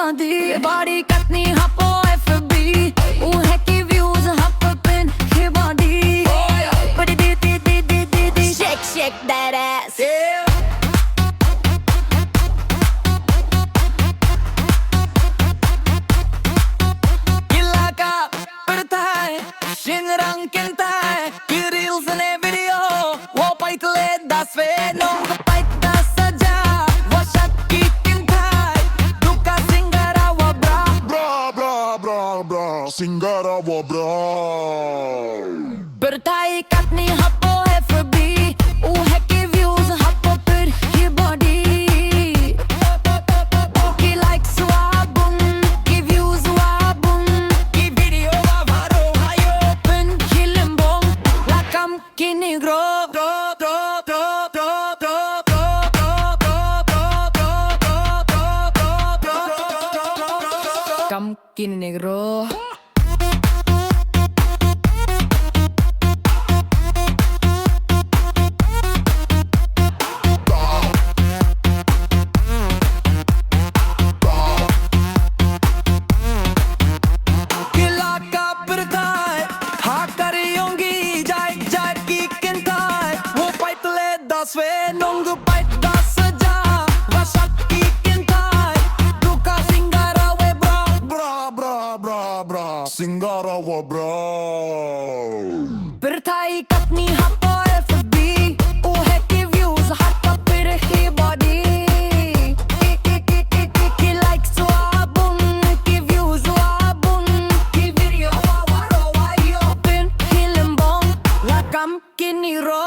body body katni hapo FB hacky views hap pin he body but di shake shake that ass gilla ka padta hai shin rang kinta hai ki reels ne video wo paitle 10 ve no paita saja wo shakki kinta duka singara wo bra Singara wa bra Bertai katni hapo FB hacky views hapo pin he body ki likes wabun ki views wabun ki video wavaro hayo pin hilimbong lakam kini grow Kam kini negro Gila ka bertai hakari yongi jai jai ki kentai wo paitle 10 ve nong paita saja wasak ki kentai duka singara we bra Singara wa bra bertai katni hapo FB hacky views hapo pin he body ki likes wabun ki views wabun ki video wawaro wayo pin hilimbong lakam kini ro